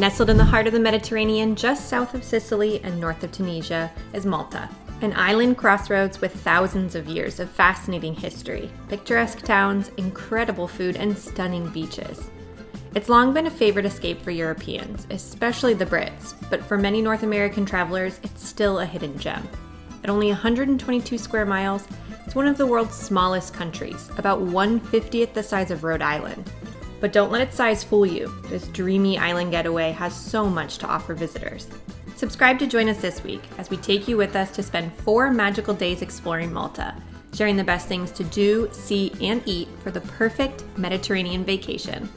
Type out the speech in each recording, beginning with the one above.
Nestled in the heart of the Mediterranean, just south of Sicily and north of Tunisia, is Malta, an island crossroads with thousands of years of fascinating history, picturesque towns, incredible food, and stunning beaches. It's long been a favorite escape for Europeans, especially the Brits, but for many North American travelers, it's still a hidden gem. At only 122 square miles, it's one of the world's smallest countries, about 1/50th the size of Rhode Island. But don't let its size fool you. This dreamy island getaway has so much to offer visitors. Subscribe to join us this week as we take you with us to spend 4 magical days exploring Malta, sharing the best things to do, see, and eat for the perfect Mediterranean vacation.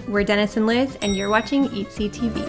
We're Dennis and Liz, and you're watching EATSEETV.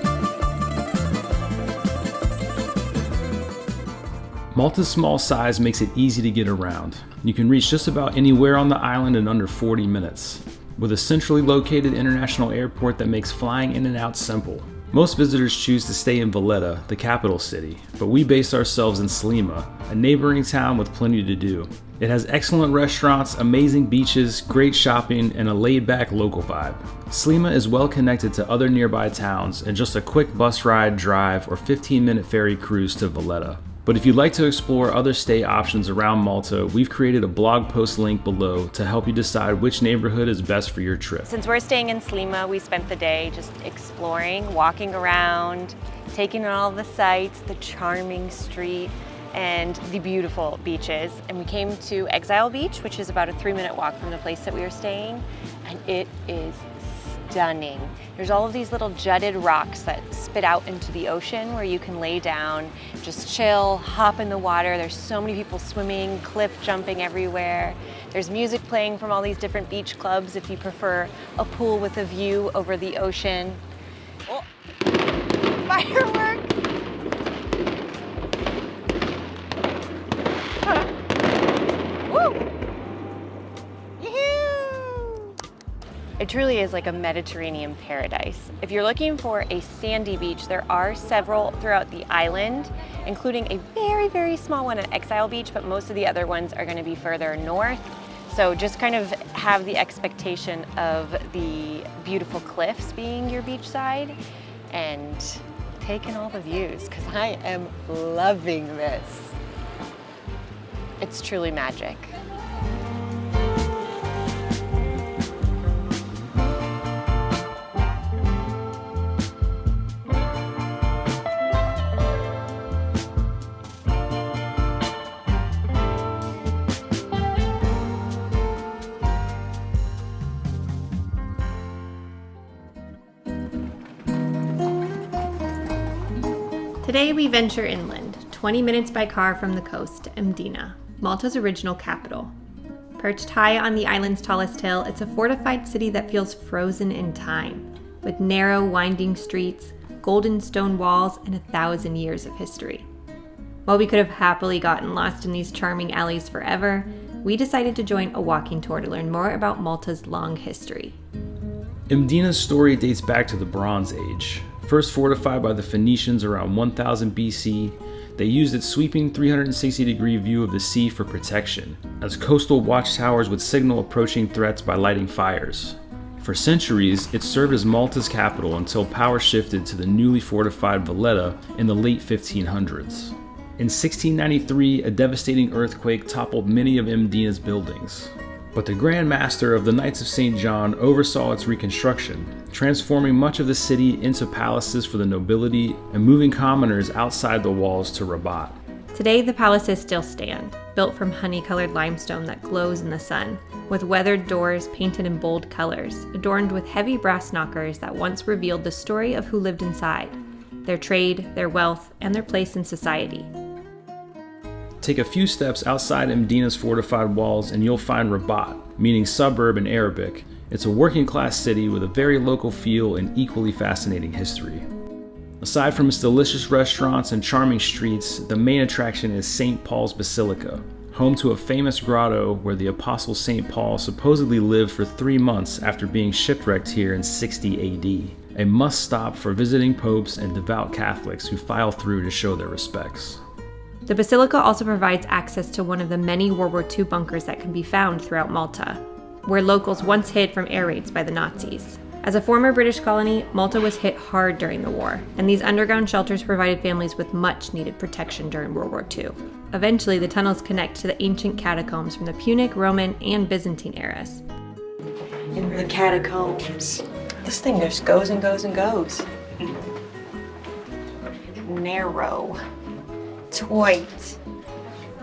Malta's small size makes it easy to get around. You can reach just about anywhere on the island in under 40 minutes. With a centrally located international airport that makes flying in and out simple. Most visitors choose to stay in Valletta, the capital city, but we base ourselves in Sliema, a neighboring town with plenty to do. It has excellent restaurants, amazing beaches, great shopping, and a laid-back local vibe. Sliema is well connected to other nearby towns and just a quick bus ride, drive, or 15-minute ferry cruise to Valletta. But if you'd like to explore other stay options around Malta, we've created a blog post link below to help you decide which neighborhood is best for your trip. Since we're staying in Sliema, we spent the day just exploring, walking around, taking in all the sights, the charming street, and the beautiful beaches. And we came to Exile Beach, which is about a 3-minute walk from the place that we were staying, and it is stunning. There's all of these little jutted rocks that spit out into the ocean where you can lay down, just chill, hop in the water. There's so many people swimming, cliff jumping everywhere. There's music playing from all these different beach clubs if you prefer a pool with a view over the ocean. Oh, fireworks! Woo! It truly is like a Mediterranean paradise. If you're looking for a sandy beach, there are several throughout the island, including a very, very small one at Exile Beach, but most of the other ones are going to be further north. So just kind of have the expectation of the beautiful cliffs being your beach side and take in all the views, because I am loving this. It's truly magic. Today we venture inland, 20 minutes by car from the coast to Mdina, Malta's original capital. Perched high on the island's tallest hill, it's a fortified city that feels frozen in time, with narrow, winding streets, golden stone walls, and 1,000 years of history. While we could have happily gotten lost in these charming alleys forever, we decided to join a walking tour to learn more about Malta's long history. Mdina's story dates back to the Bronze Age. First fortified by the Phoenicians around 1000 BC, they used its sweeping 360-degree view of the sea for protection, as coastal watchtowers would signal approaching threats by lighting fires. For centuries, it served as Malta's capital until power shifted to the newly fortified Valletta in the late 1500s. In 1693, a devastating earthquake toppled many of Mdina's buildings. But the Grand Master of the Knights of St. John oversaw its reconstruction, transforming much of the city into palaces for the nobility and moving commoners outside the walls to Rabat. Today, the palaces still stand, built from honey-colored limestone that glows in the sun, with weathered doors painted in bold colors, adorned with heavy brass knockers that once revealed the story of who lived inside, their trade, their wealth, and their place in society. Take a few steps outside Mdina's fortified walls and you'll find Rabat, meaning suburb in Arabic. It's a working-class city with a very local feel and equally fascinating history. Aside from its delicious restaurants and charming streets, the main attraction is St. Paul's Basilica, home to a famous grotto where the Apostle St. Paul supposedly lived for 3 months after being shipwrecked here in 60 AD, a must-stop for visiting popes and devout Catholics who file through to show their respects. The basilica also provides access to one of the many World War II bunkers that can be found throughout Malta, where locals once hid from air raids by the Nazis. As a former British colony, Malta was hit hard during the war, and these underground shelters provided families with much needed protection during World War II. Eventually, the tunnels connect to the ancient catacombs from the Punic, Roman, and Byzantine eras. In the catacombs. This thing just goes and goes and goes. Narrow. Tight.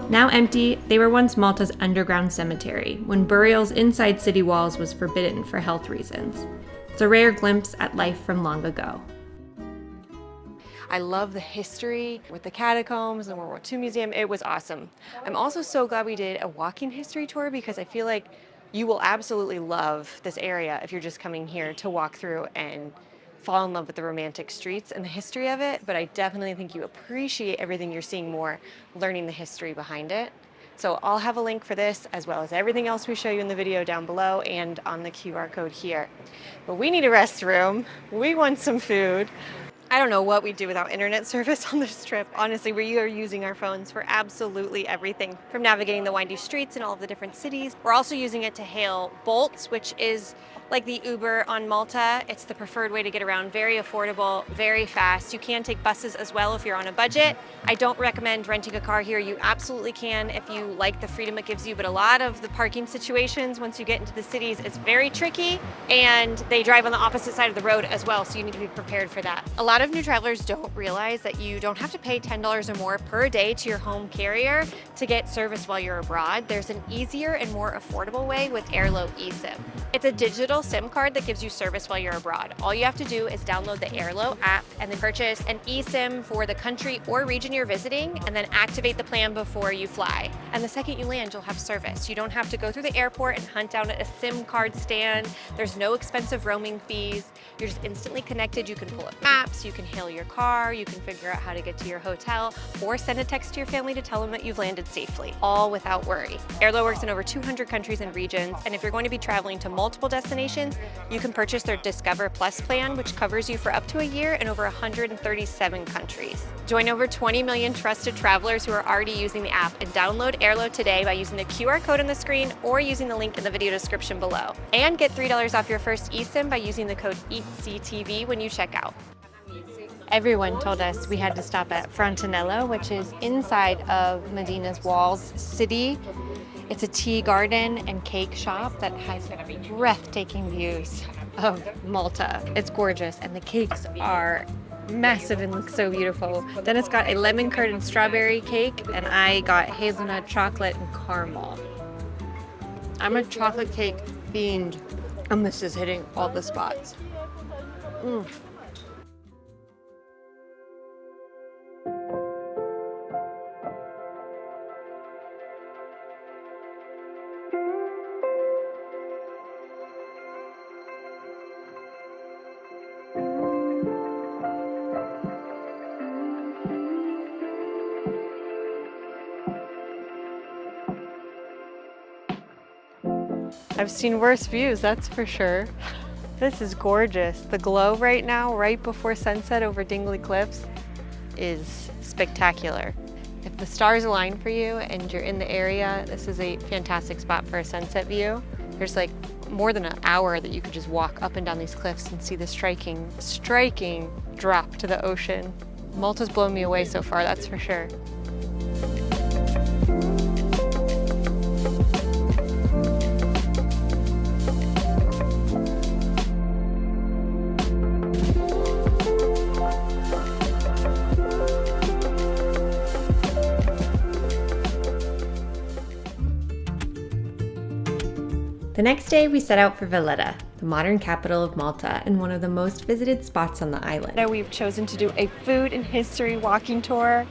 Now empty, they were once Malta's underground cemetery, when burials inside city walls was forbidden for health reasons. It's a rare glimpse at life from long ago. I love the history with the catacombs and the World War II Museum. It was awesome. I'm also so glad we did a walking history tour because I feel like you will absolutely love this area if you're just coming here to walk through and fall in love with the romantic streets and the history of it, but I definitely think you appreciate everything you're seeing more, learning the history behind it. So I'll have a link for this as well as everything else we show you in the video down below and on the QR code here. But we need a restroom. We want some food. I don't know what we'd do without internet service on this trip. Honestly, we are using our phones for absolutely everything, from navigating the windy streets in all of the different cities. We're also using it to hail Bolts, which is like the Uber on Malta. It's the preferred way to get around, very affordable, very fast. You can take buses as well if you're on a budget. I don't recommend renting a car here. You absolutely can if you like the freedom it gives you, but a lot of the parking situations once you get into the cities is very tricky, and they drive on the opposite side of the road as well, so you need to be prepared for that. A lot of new travelers don't realize that you don't have to pay $10 or more per day to your home carrier to get service while you're abroad. There's an easier and more affordable way with Airlo eSIM. It's a digital SIM card that gives you service while you're abroad. All you have to do is download the Airlo app and then purchase an eSIM for the country or region you're visiting, and then activate the plan before you fly. And the second you land, you'll have service. You don't have to go through the airport and hunt down a SIM card stand. There's no expensive roaming fees. You're just instantly connected. You can pull up maps, you can hail your car, you can figure out how to get to your hotel, or send a text to your family to tell them that you've landed safely, all without worry. Airlo works in over 200 countries and regions, and if you're going to be traveling to multiple destinations, you can purchase their Discover Plus plan, which covers you for up to a year in over 137 countries. Join over 20 million trusted travelers who are already using the app, and download Airlo today by using the QR code on the screen or using the link in the video description below. And get $3 off your first eSIM by using the code EATSEETV when you check out. Everyone told us we had to stop at Frontinello, which is inside of Medina's walls city. It's a tea garden and cake shop that has breathtaking views of Malta. It's gorgeous, and the cakes are massive and look so beautiful. Dennis got a lemon curd and strawberry cake, and I got hazelnut chocolate and caramel. I'm a chocolate cake fiend, and this is hitting all the spots. I've seen worse views, that's for sure. This is gorgeous. The glow right now, right before sunset over Dingli Cliffs, is spectacular. If the stars align for you and you're in the area, this is a fantastic spot for a sunset view. There's like more than an hour that you could just walk up and down these cliffs and see the striking drop to the ocean. Malta's blown me away so far, that's for sure. The next day, we set out for Valletta, the modern capital of Malta and one of the most visited spots on the island. Now we've chosen to do a food and history walking tour,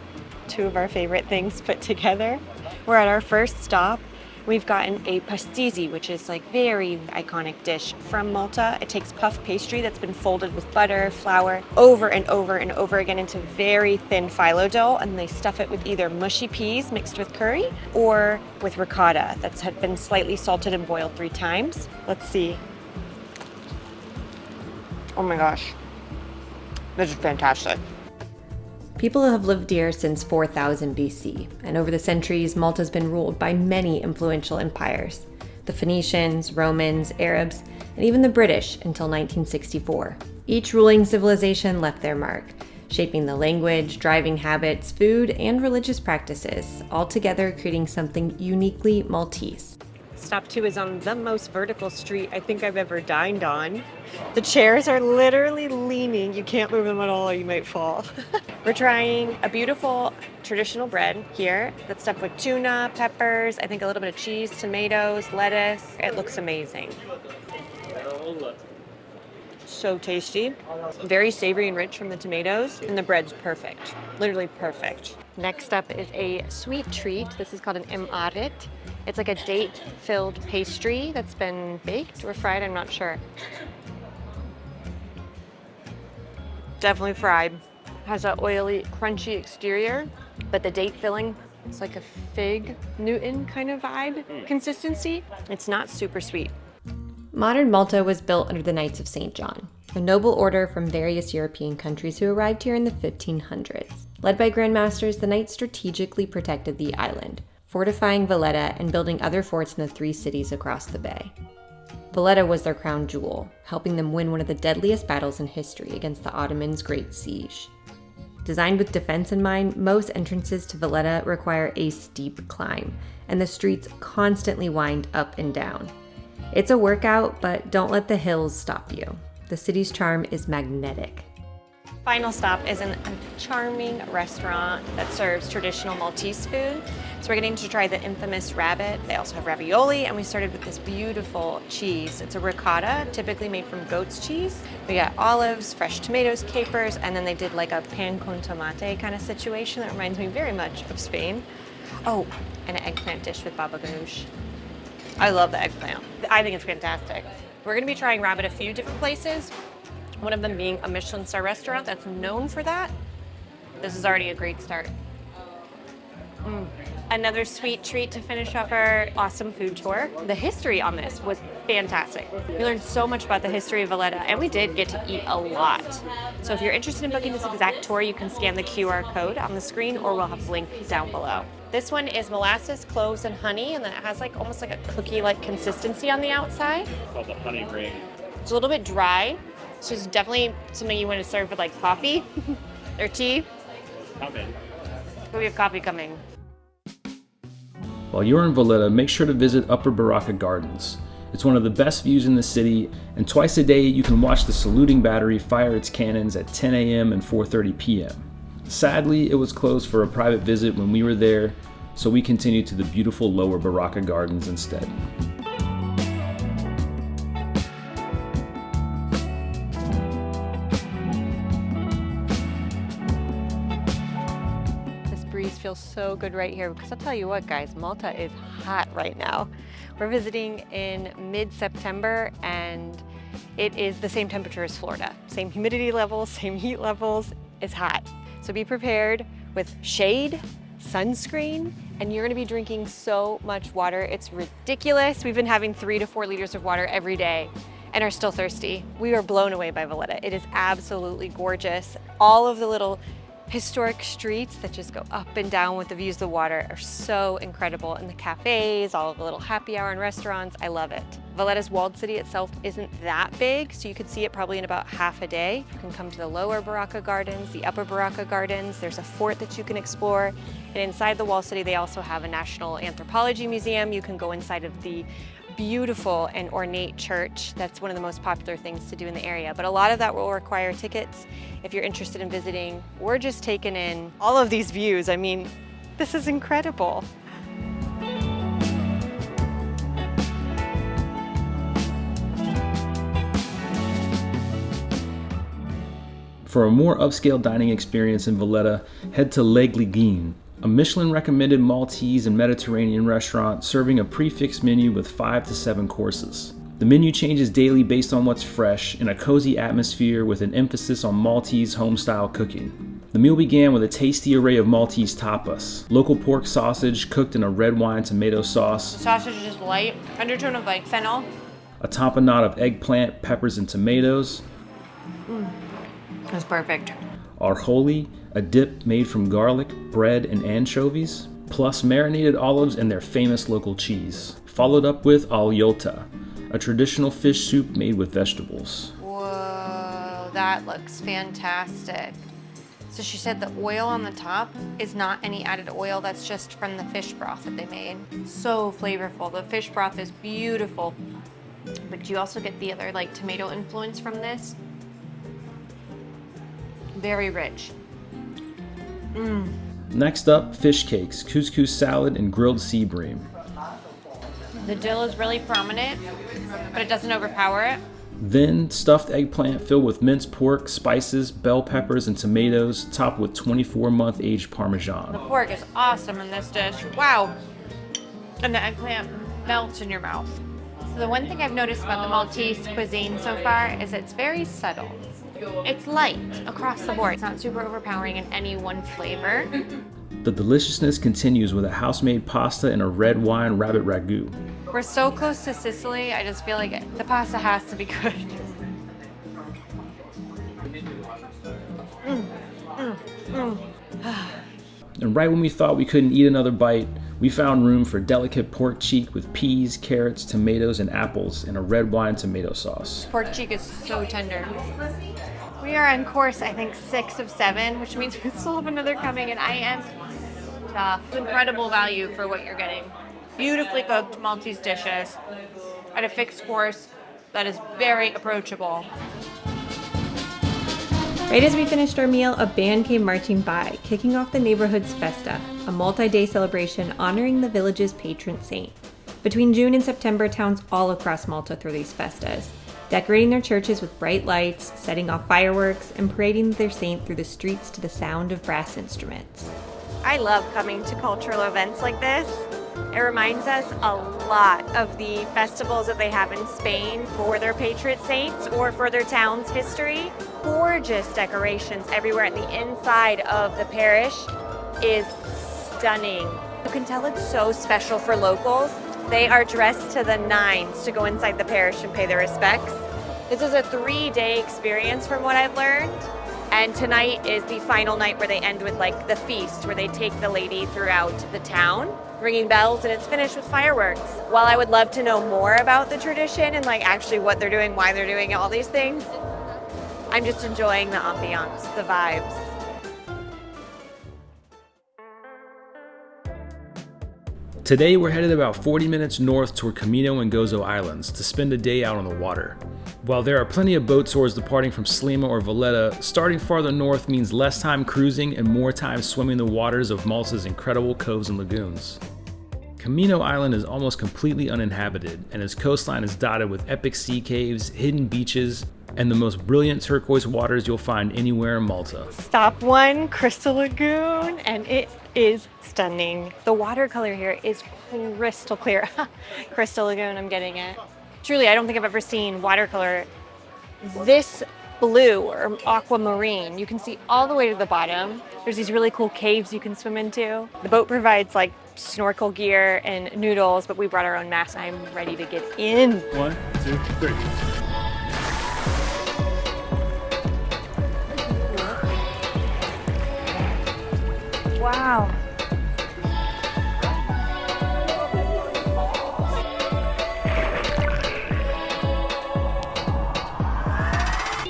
two of our favorite things put together. We're at our first stop. We've gotten a pastéis, which is like very iconic dish from Malta. It takes puff pastry that's been folded with butter, flour, over and over and over again into very thin phyllo dough, and they stuff it with either mushy peas mixed with curry or with ricotta that's had been slightly salted and boiled 3 times. Let's see. Oh my gosh, this is fantastic. People have lived here since 4000 BC, and over the centuries, Malta's been ruled by many influential empires. The Phoenicians, Romans, Arabs, and even the British until 1964. Each ruling civilization left their mark, shaping the language, driving habits, food, and religious practices, all together creating something uniquely Maltese. Stop 2 is on the most vertical street I think I've ever dined on. The chairs are literally leaning. You can't move them at all or you might fall. We're trying a beautiful traditional bread here that's stuffed with tuna, peppers, I think a little bit of cheese, tomatoes, lettuce. It looks amazing. So tasty. Very savory and rich from the tomatoes, and the bread's perfect. Literally perfect. Next up is a sweet treat. This is called an Mdina. It's like a date-filled pastry that's been baked or fried, I'm not sure. Definitely fried. Has an oily, crunchy exterior, but the date filling, it's like a fig Newton kind of vibe consistency. It's not super sweet. Modern Malta was built under the Knights of St. John, a noble order from various European countries who arrived here in the 1500s. Led by grandmasters, the Knights strategically protected the island, fortifying Valletta and building other forts in the 3 cities across the bay. Valletta was their crown jewel, helping them win one of the deadliest battles in history against the Ottomans' Great Siege. Designed with defense in mind, most entrances to Valletta require a steep climb, and the streets constantly wind up and down. It's a workout, but don't let the hills stop you. The city's charm is magnetic. Final stop is in a charming restaurant that serves traditional Maltese food. So we're getting to try the infamous rabbit. They also have ravioli, and we started with this beautiful cheese. It's a ricotta, typically made from goat's cheese. We got olives, fresh tomatoes, capers, and then they did like a pan con tomate kind of situation that reminds me very much of Spain. Oh, and an eggplant dish with baba ganoush. I love the eggplant. I think it's fantastic. We're gonna be trying rabbit a few different places. One of them being a Michelin star restaurant that's known for that. This is already a great start. Another sweet treat to finish off our awesome food tour. The history on this was fantastic. We learned so much about the history of Valletta, and we did get to eat a lot. So if you're interested in booking this exact tour, you can scan the QR code on the screen, or we'll have the link down below. This one is molasses, cloves, and honey, and then it has like almost like a cookie-like consistency on the outside. It's called the honey ring. It's a little bit dry. So it's definitely something you want to serve with like coffee or tea. Coming. We have coffee coming. While you're in Valletta, make sure to visit Upper Barraka Gardens. It's one of the best views in the city, and twice a day you can watch the saluting battery fire its cannons at 10 a.m. and 4:30 p.m. Sadly, it was closed for a private visit when we were there, so we continued to the beautiful Lower Barraka Gardens instead. Feels so good right here, because I'll tell you what, guys, Malta is hot right now. We're visiting in mid-September, and it is the same temperature as Florida. Same humidity levels, same heat levels. It's hot. So be prepared with shade, sunscreen, and you're gonna be drinking so much water. It's ridiculous. We've been having 3 to 4 liters of water every day and are still thirsty. We are blown away by Valletta. It is absolutely gorgeous. All of the little historic streets that just go up and down with the views of the water are so incredible. And the cafes, all of the little happy hour and restaurants, I love it. Valletta's walled city itself isn't that big, so you could see it probably in about half a day. You can come to the Lower Barraka Gardens, the Upper Barraka Gardens. There's a fort that you can explore. And inside the wall city, they also have a National Anthropology Museum. You can go inside of the beautiful and ornate church. That's one of the most popular things to do in the area, but a lot of that will require tickets if you're interested in visiting. We're just taking in all of these views. I mean, this is incredible. For a more upscale dining experience in Valletta, head to Lagoon, a Michelin-recommended Maltese and Mediterranean restaurant serving a prix-fixe menu with 5 to 7 courses. The menu changes daily based on what's fresh in a cozy atmosphere with an emphasis on Maltese home-style cooking. The meal began with a tasty array of Maltese tapas, local pork sausage cooked in a red wine tomato sauce. The sausage is light, undertone of like fennel. A tapenade of eggplant, peppers, and tomatoes. That's perfect. Archeological, a dip made from garlic, bread, and anchovies, plus marinated olives and their famous local cheese. Followed up with Airlo, a traditional fish soup made with vegetables. Whoa, that looks fantastic. So she said the oil on the top is not any added oil, that's just from the fish broth that they made. So flavorful. The fish broth is beautiful. But you also get the other like tomato influence from this. Very rich. Next up, fish cakes, couscous salad, and grilled sea bream. The dill is really prominent, but it doesn't overpower it. Then, stuffed eggplant filled with minced pork, spices, bell peppers, and tomatoes, topped with 24-month aged Parmesan. The pork is awesome in this dish. Wow. And the eggplant melts in your mouth. So the one thing I've noticed about the Maltese cuisine so far is it's very subtle. It's light across the board. It's not super overpowering in any one flavor. The deliciousness continues with a house-made pasta and a red wine rabbit ragu. We're so close to Sicily, I just feel like the pasta has to be good. And right when we thought we couldn't eat another bite, we found room for delicate pork cheek with peas, carrots, tomatoes, and apples in a red wine tomato sauce. Pork cheek is so tender. We are on course, I think, 6 of 7, which means we still have another coming, and I am stuffed. Incredible value for what you're getting. Beautifully cooked Maltese dishes at a fixed course that is very approachable. Right as we finished our meal, a band came marching by, kicking off the neighborhood's Festa, a multi-day celebration honoring the village's patron saint. Between June and September, towns all across Malta throw these festas, decorating their churches with bright lights, setting off fireworks, and parading their saint through the streets to the sound of brass instruments. I love coming to cultural events like this. It reminds us a lot of the festivals that they have in Spain for their patron saints or for their town's history. Gorgeous decorations everywhere, and the inside of the parish is stunning. You can tell it's so special for locals. They are dressed to the nines to go inside the parish and pay their respects. This is a 3-day experience from what I've learned. And tonight is the final night where they end with like the feast, where they take the lady throughout the town, ringing bells, and it's finished with fireworks. While I would love to know more about the tradition and like actually what they're doing, why they're doing all these things, I'm just enjoying the ambiance, the vibes. Today we're headed about 40 minutes north toward Comino and Gozo Islands to spend a day out on the water. While there are plenty of boat tours departing from Sliema or Valletta, starting farther north means less time cruising and more time swimming the waters of Malta's incredible coves and lagoons. Comino Island is almost completely uninhabited, and its coastline is dotted with epic sea caves, hidden beaches, and the most brilliant turquoise waters you'll find anywhere in Malta. Stop 1, Crystal Lagoon, and it is stunning. The watercolor here is crystal clear. Crystal Lagoon, I'm getting it. Truly, I don't think I've ever seen watercolor this blue or aquamarine. You can see all the way to the bottom. There's these really cool caves you can swim into. The boat provides like snorkel gear and noodles, but we brought our own masks. I'm ready to get in. 1, 2, 3. Wow.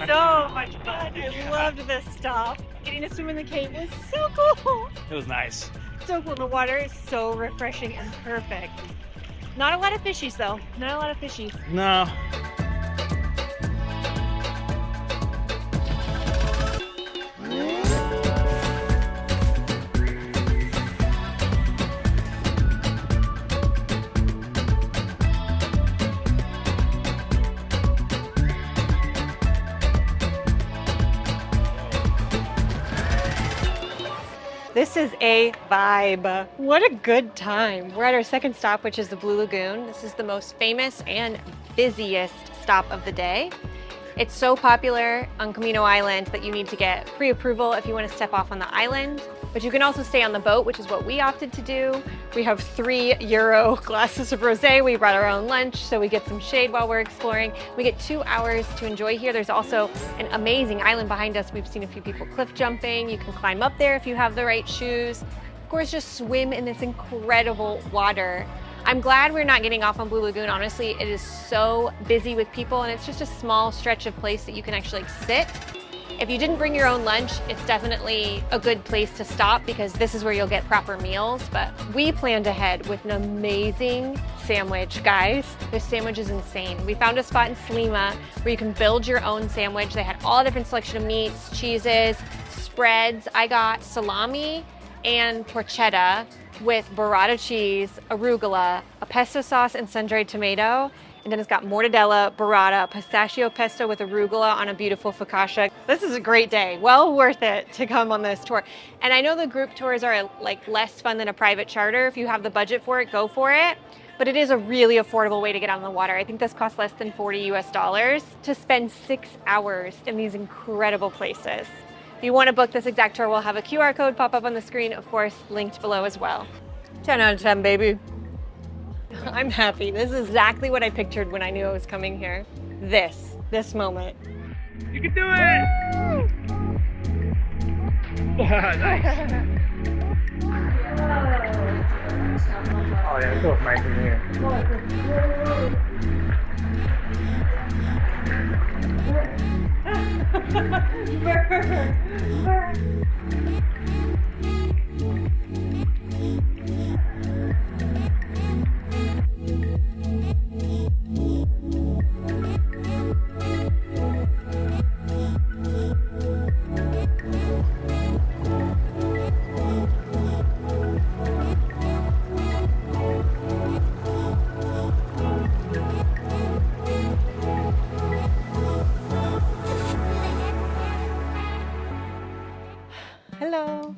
So much fun. I loved this stop. Getting to swim in the cave was so cool. It was nice. So cool. The water is so refreshing and perfect. Not a lot of fishies though. Not a lot of fishies. No. This is a vibe. What a good time. We're at our second stop, which is the Blue Lagoon. This is the most famous and busiest stop of the day. It's so popular on Comino Island that you need to get pre-approval if you want to step off on the island. But you can also stay on the boat, which is what we opted to do. We have €3 glasses of rosé. We brought our own lunch, so we get some shade while we're exploring. We get 2 hours to enjoy here. There's also an amazing island behind us. We've seen a few people cliff jumping. You can climb up there if you have the right shoes. Of course, just swim in this incredible water. I'm glad we're not getting off on Blue Lagoon. Honestly, it is so busy with people and it's just a small stretch of place that you can actually sit. If you didn't bring your own lunch, it's definitely a good place to stop because this is where you'll get proper meals. But we planned ahead with an amazing sandwich, guys. This sandwich is insane. We found a spot in Sliema where you can build your own sandwich. They had all different selection of meats, cheeses, spreads. I got salami and porchetta with burrata cheese, arugula, a pesto sauce, and sun-dried tomato. And then it's got mortadella, burrata, pistachio pesto with arugula on a beautiful focaccia. This is a great day. Well worth it to come on this tour. And I know the group tours are like less fun than a private charter. If you have the budget for it, go for it. But it is a really affordable way to get on the water. I think this costs less than $40 US to spend 6 hours in these incredible places. If you want to book this exact tour, we'll have a QR code pop up on the screen, of course, linked below as well. 10 out of 10, baby. I'm happy. This is exactly what I pictured when I knew I was coming here. This moment. You can do it! Nice. Oh yeah, it feels nice in here. Hello.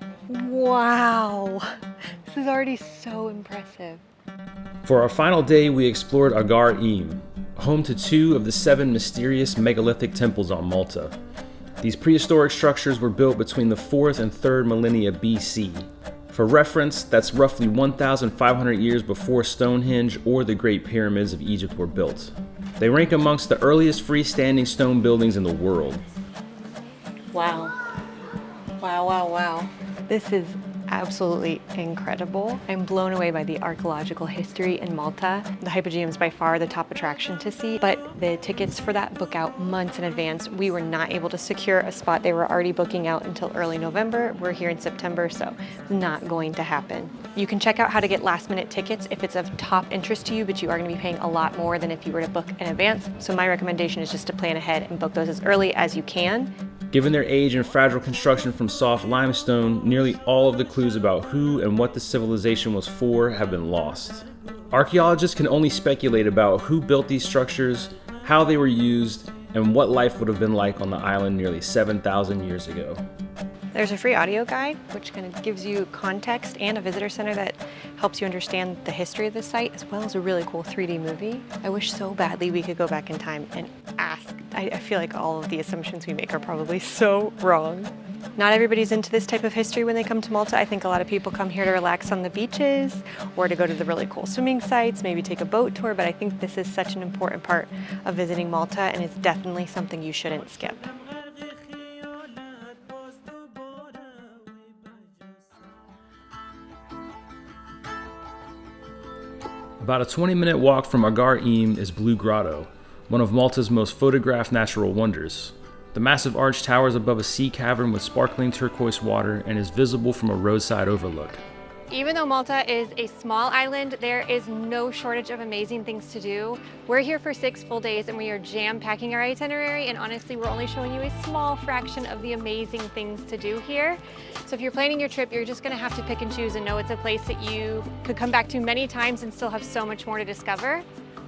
Wow. This is already so impressive. For our final day, we explored Hagar, home to 2 of the 7 mysterious megalithic temples on Malta. These prehistoric structures were built between the 4th and 3rd millennia BC. For reference, that's roughly 1,500 years before Stonehenge or the Great Pyramids of Egypt were built. They rank amongst the earliest freestanding stone buildings in the world. Wow. Wow, wow, wow. This is absolutely incredible. I'm blown away by the archaeological history in Malta. The Hypogeum is by far the top attraction to see, but the tickets for that book out months in advance. We were not able to secure a spot. They were already booking out until early November. We're here in September, so it's not going to happen. You can check out how to get last minute tickets if it's of top interest to you, but you are going to be paying a lot more than if you were to book in advance. So my recommendation is just to plan ahead and book those as early as you can. Given their age and fragile construction from soft limestone, nearly all of the clues about who and what the civilization was for have been lost. Archaeologists can only speculate about who built these structures, how they were used, and what life would have been like on the island nearly 7,000 years ago. There's a free audio guide, which kind of gives you context, and a visitor center that helps you understand the history of the site, as well as a really cool 3D movie. I wish so badly we could go back in time and ask. I feel like all of the assumptions we make are probably so wrong. Not everybody's into this type of history when they come to Malta. I think a lot of people come here to relax on the beaches or to go to the really cool swimming sites, maybe take a boat tour, but I think this is such an important part of visiting Malta, and it's definitely something you shouldn't skip. About a 20-minute walk from Hagar is Blue Grotto, one of Malta's most photographed natural wonders. The massive arched towers above a sea cavern with sparkling turquoise water and is visible from a roadside overlook. Even though Malta is a small island, there is no shortage of amazing things to do. We're here for 6 full days and we are jam-packing our itinerary, and honestly, we're only showing you a small fraction of the amazing things to do here. So if you're planning your trip, you're just gonna have to pick and choose and know it's a place that you could come back to many times and still have so much more to discover.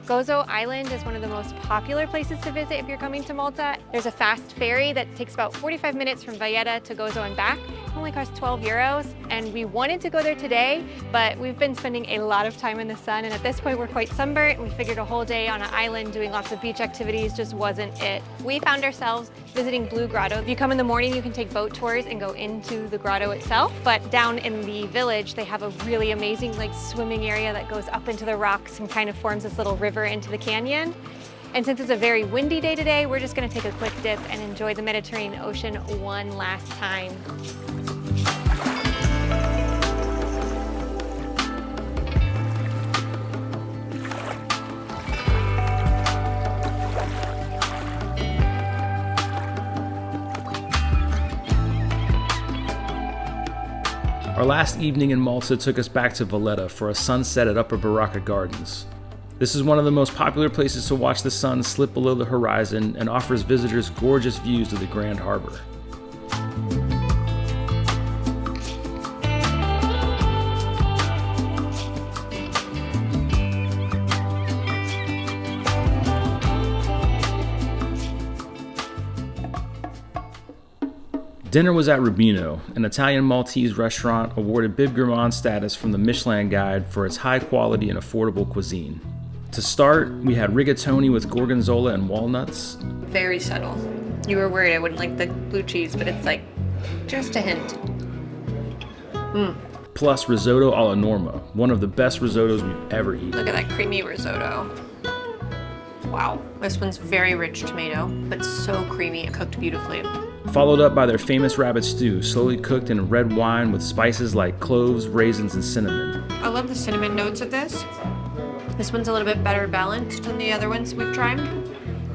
Gozo Island is one of the most popular places to visit if you're coming to Malta. There's a fast ferry that takes about 45 minutes from Valletta to Gozo and back. It only costs 12 euros, and we wanted to go there today, but we've been spending a lot of time in the sun, and at this point we're quite sunburnt. We figured a whole day on an island doing lots of beach activities just wasn't it. We found ourselves visiting Blue Grotto. If you come in the morning, you can take boat tours and go into the grotto itself, but down in the village, they have a really amazing swimming area that goes up into the rocks and kind of forms this little river into the canyon. And since it's a very windy day today, we're just gonna take a quick dip and enjoy the Mediterranean Ocean one last time. Our last evening in Malta took us back to Valletta for a sunset at Upper Barraka Gardens. This is one of the most popular places to watch the sun slip below the horizon and offers visitors gorgeous views of the Grand Harbor. Dinner was at Rubino, an Italian Maltese restaurant awarded Bib Gourmand status from the Michelin Guide for its high quality and affordable cuisine. To start, we had rigatoni with gorgonzola and walnuts. Very subtle. You were worried I wouldn't like the blue cheese, but it's like just a hint. Plus risotto alla norma, one of the best risottos we've ever eaten. Look at that creamy risotto. Wow. This one's very rich tomato, but so creamy and cooked beautifully. Followed up by their famous rabbit stew, slowly cooked in red wine with spices like cloves, raisins, and cinnamon. I love the cinnamon notes of this. This one's a little bit better balanced than the other ones we've tried,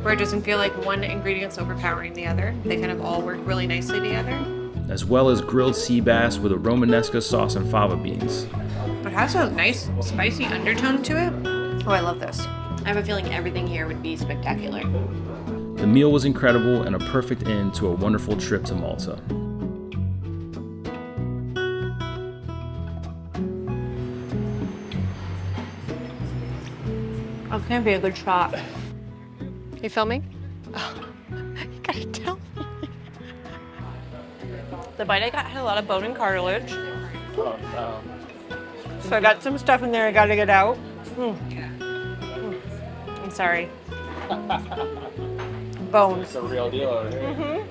where it doesn't feel like one ingredient's overpowering the other. They kind of all work really nicely together. As well as grilled sea bass with a Romanesco sauce and fava beans. It has a nice spicy undertone to it. Oh, I love this. I have a feeling everything here would be spectacular. The meal was incredible and a perfect end to a wonderful trip to Malta. That's gonna be a good shot. You filming? Oh, you gotta tell me. The bite I got had a lot of bone and cartilage. Oh, no. So I got some stuff in there I gotta get out. I'm sorry. Bones. It's a real deal over here.